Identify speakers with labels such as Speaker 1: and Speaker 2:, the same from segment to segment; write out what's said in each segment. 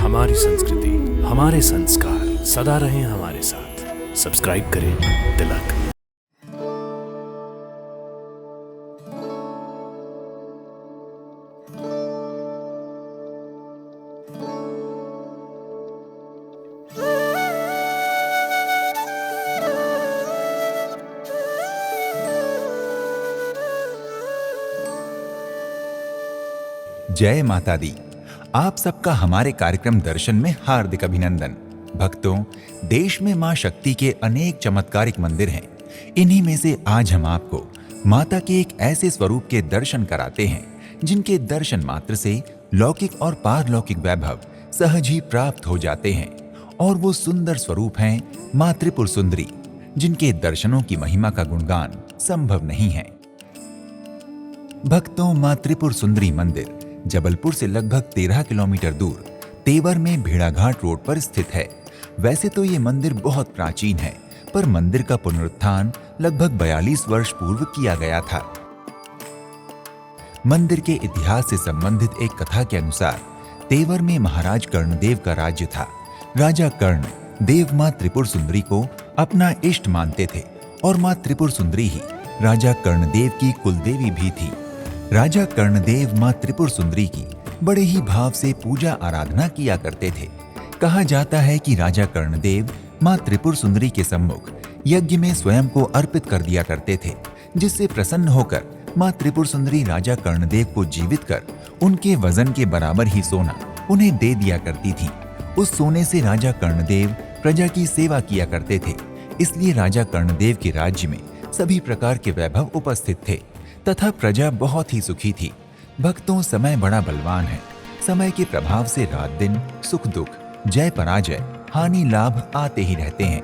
Speaker 1: हमारी संस्कृति, हमारे संस्कार सदा रहें हमारे साथ। सब्सक्राइब करें तिलक।
Speaker 2: जय माता दी। आप सबका हमारे कार्यक्रम दर्शन में हार्दिक अभिनंदन। भक्तों, देश में मां शक्ति के अनेक चमत्कारिक मंदिर हैं। इन्हीं में से आज हम आपको माता के एक ऐसे स्वरूप के दर्शन कराते हैं जिनके दर्शन मात्र से लौकिक और पारलौकिक वैभव सहज ही प्राप्त हो जाते हैं। और वो सुंदर स्वरूप हैं मां त्रिपुर सुंदरी, जिनके दर्शनों की महिमा का गुणगान संभव नहीं है। भक्तों, मां त्रिपुर सुंदरी मंदिर जबलपुर से लगभग 13 किलोमीटर दूर तेवर में भेड़ाघाट रोड पर स्थित है। वैसे तो ये मंदिर बहुत प्राचीन है, पर मंदिर का पुनरुत्थान लगभग 42 वर्ष पूर्व किया गया था। मंदिर के इतिहास से संबंधित एक कथा के अनुसार तेवर में महाराज कर्णदेव का राज्य था। राजा कर्ण देव मां त्रिपुर सुंदरी को अपना इष्ट मानते थे और मां त्रिपुर सुंदरी ही राजा कर्णदेव की कुलदेवी भी थी। राजा कर्णदेव मां त्रिपुर सुंदरी की बड़े ही भाव से पूजा आराधना किया करते थे। कहा जाता है कि राजा कर्णदेव मां त्रिपुर सुंदरी के सम्मुख यज्ञ में स्वयं को अर्पित कर दिया करते थे, जिससे प्रसन्न होकर मां त्रिपुर सुंदरी राजा कर्णदेव को जीवित कर उनके वजन के बराबर ही सोना उन्हें दे दिया करती थी। उस सोने से राजा कर्णदेव प्रजा की सेवा किया करते थे। इसलिए राजा कर्णदेव के राज्य में सभी प्रकार के वैभव उपस्थित थे तथा प्रजा बहुत ही सुखी थी। भक्तों, समय बड़ा बलवान है। समय के प्रभाव से रात दिन सुख दुख, जय पराजय, हानि लाभ आते ही रहते हैं।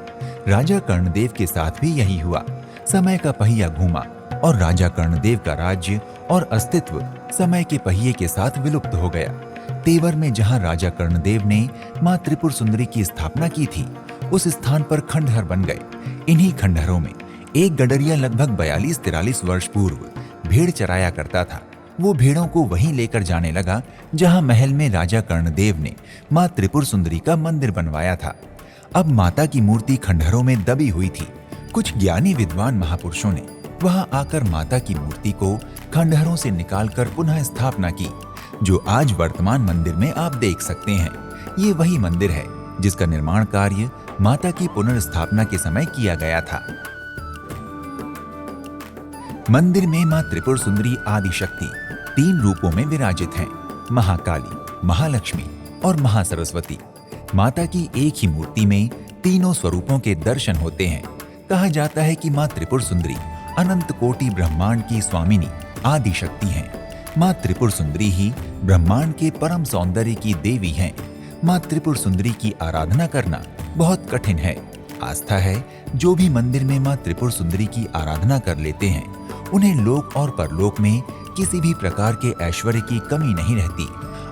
Speaker 2: राजा कर्णदेव के साथ भी यही हुआ। समय का पहिया घूमा और राजा कर्णदेव का राज्य और अस्तित्व समय के पहिए के साथ विलुप्त हो गया। तेवर में जहां राजा कर्णदेव ने मां त्रिपुर सुंदरी की स्थापना की थी, उस स्थान पर खंडहर बन गए। इन्हीं खंडहरों में एक गडरिया लगभग 42-43 वर्ष पूर्व भेड़ चराया करता था। वो भेड़ों को वहीं लेकर जाने लगा जहां महल में राजा कर्णदेव ने मां त्रिपुर सुंदरी का मंदिर बनवाया था। अब माता की मूर्ति खंडहरों में दबी हुई थी। कुछ ज्ञानी विद्वान महापुरुषों ने वहां आकर माता की मूर्ति को खंडहरों से निकालकर पुनः स्थापना की, जो आज वर्तमान मंदिर में आप देख सकते हैं। ये वही मंदिर है जिसका निर्माण कार्य माता की पुनर्स्थापना के समय किया गया था। मंदिर में मां त्रिपुर सुंदरी आदि शक्ति 3 रूपों में विराजित हैं: महाकाली, महालक्ष्मी और महासरस्वती। माता की एक ही मूर्ति में तीनों स्वरूपों के दर्शन होते हैं। कहा जाता है कि मां त्रिपुर सुंदरी अनंत कोटि ब्रह्मांड की स्वामिनी आदि शक्ति हैं। मां त्रिपुर सुंदरी ही ब्रह्मांड के परम सौंदर्य की देवी हैं। मां त्रिपुर सुंदरी की आराधना करना बहुत कठिन है। आस्था है, जो भी मंदिर में मां त्रिपुर सुंदरी की आराधना कर लेते हैं, उन्हें लोक और परलोक में किसी भी प्रकार के ऐश्वर्य की कमी नहीं रहती।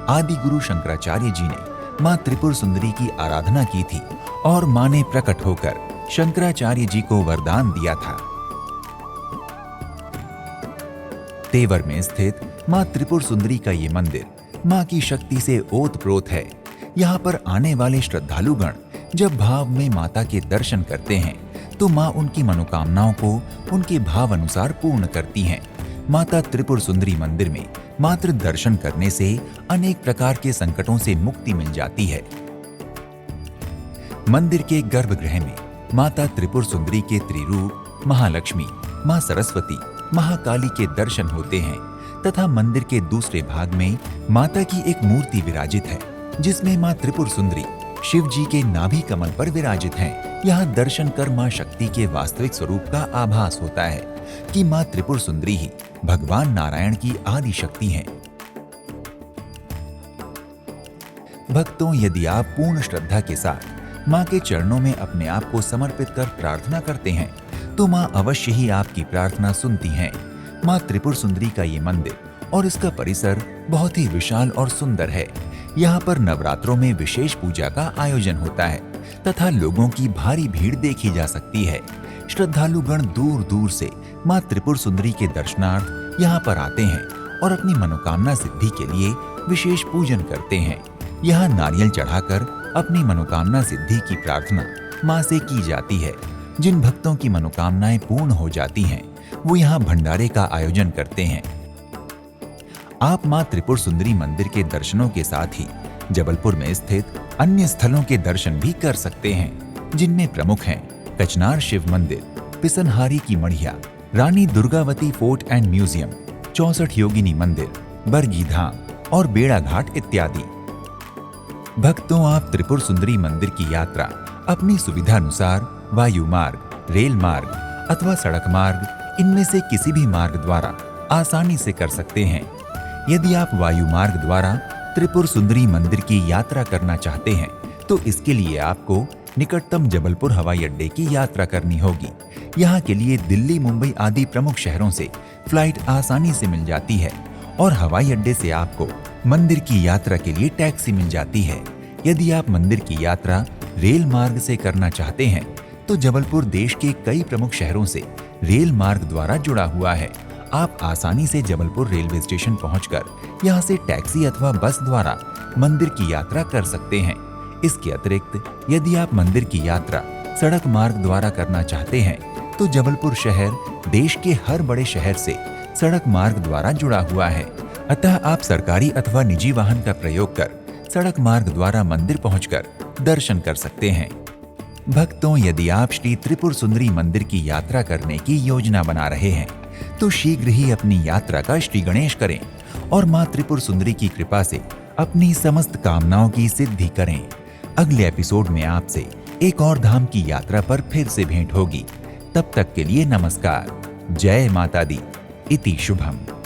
Speaker 2: आदि गुरु शंकराचार्य जी ने मां त्रिपुर सुंदरी की आराधना की थी और मां ने प्रकट होकर शंकराचार्य जी को वरदान दिया था। तेवर में स्थित मां त्रिपुर सुंदरी का ये मंदिर मां की शक्ति से ओतप्रोत है। यहाँ पर आने वाले श्रद्धालुगण जब भाव में माता के दर्शन करते हैं तो मां उनकी मनोकामनाओं को उनके भाव अनुसार पूर्ण करती हैं। माता त्रिपुर सुंदरी मंदिर में मात्र दर्शन करने से अनेक प्रकार के संकटों से मुक्ति मिल जाती है। मंदिर के गर्भगृह में माता त्रिपुर सुंदरी के त्रिरूप महालक्ष्मी, मां सरस्वती, महाकाली के दर्शन होते हैं तथा मंदिर के दूसरे भाग में माता की एक मूर्ति विराजित है, जिसमें मां त्रिपुर सुंदरी शिव जी के नाभि कमल पर विराजित हैं। यहाँ दर्शन कर मां शक्ति के वास्तविक स्वरूप का आभास होता है कि मां त्रिपुर सुंदरी ही भगवान नारायण की आदि शक्ति हैं। भक्तों, यदि आप पूर्ण श्रद्धा के साथ मां के चरणों में अपने आप को समर्पित कर प्रार्थना करते हैं तो मां अवश्य ही आपकी प्रार्थना सुनती हैं। मां त्रिपुर सुंदरी का ये मंदिर और इसका परिसर बहुत ही विशाल और सुंदर है। यहाँ पर नवरात्रों में विशेष पूजा का आयोजन होता है तथा लोगों की भारी भीड़ देखी जा सकती है। श्रद्धालुगण दूर दूर से मां त्रिपुर सुंदरी के दर्शनार्थ यहाँ पर आते हैं और अपनी मनोकामना सिद्धि के लिए विशेष पूजन करते हैं। यहाँ नारियल चढ़ाकर अपनी मनोकामना सिद्धि की प्रार्थना माँ से की जाती है। जिन भक्तों की मनोकामनाएं पूर्ण हो जाती हैं, वो यहाँ भंडारे का आयोजन करते हैं। आप माँ त्रिपुर सुंदरी मंदिर के दर्शनों के साथ ही जबलपुर में स्थित अन्य स्थलों के दर्शन भी कर सकते हैं, जिनमें प्रमुख हैं कचनार शिव मंदिर, पिसनहारी की मढ़िया, Rani Durgavati fort and museum, 64 योगिनी मंदिर, बरगी धाम और बेड़ा घाट इत्यादि। भक्तों, आप त्रिपुर सुंदरी मंदिर की यात्रा अपनी सुविधानुसार वायु मार्ग, रेल मार्ग अथवा सड़क मार्ग, इनमें से किसी भी मार्ग द्वारा आसानी से कर सकते हैं। यदि आप वायु मार्ग द्वारा त्रिपुर सुंदरी मंदिर की यात्रा करना चाहते हैं, तो इसके लिए आपको निकटतम जबलपुर हवाई अड्डे की यात्रा करनी होगी। यहाँ के लिए दिल्ली, मुंबई आदि प्रमुख शहरों से फ्लाइट आसानी से मिल जाती है और हवाई अड्डे से आपको मंदिर की यात्रा के लिए टैक्सी मिल जाती है। यदि आप मंदिर की यात्रा रेल मार्ग से करना चाहते हैं, तो जबलपुर देश के कई प्रमुख शहरों से रेल मार्ग द्वारा जुड़ा हुआ है। आप आसानी से जबलपुर रेलवे स्टेशन पहुंचकर यहां से टैक्सी अथवा बस द्वारा मंदिर की यात्रा कर सकते हैं। इसके अतिरिक्त यदि आप मंदिर की यात्रा सड़क मार्ग द्वारा करना चाहते हैं, तो जबलपुर शहर देश के हर बड़े शहर से सड़क मार्ग द्वारा जुड़ा हुआ है। अतः आप सरकारी अथवा निजी वाहन का प्रयोग कर सड़क मार्ग द्वारा मंदिर पहुंचकर दर्शन कर सकते हैं। भक्तों, यदि आप श्री त्रिपुर सुंदरी मंदिर की यात्रा करने की योजना बना रहे हैं, तो शीघ्र ही अपनी यात्रा का श्री गणेश करें और माँ त्रिपुर सुंदरी की कृपा से अपनी समस्त कामनाओं की सिद्धि करें। अगले एपिसोड में आपसे एक और धाम की यात्रा पर फिर से भेंट होगी। तब तक के लिए नमस्कार। जय माता दी। इति शुभम।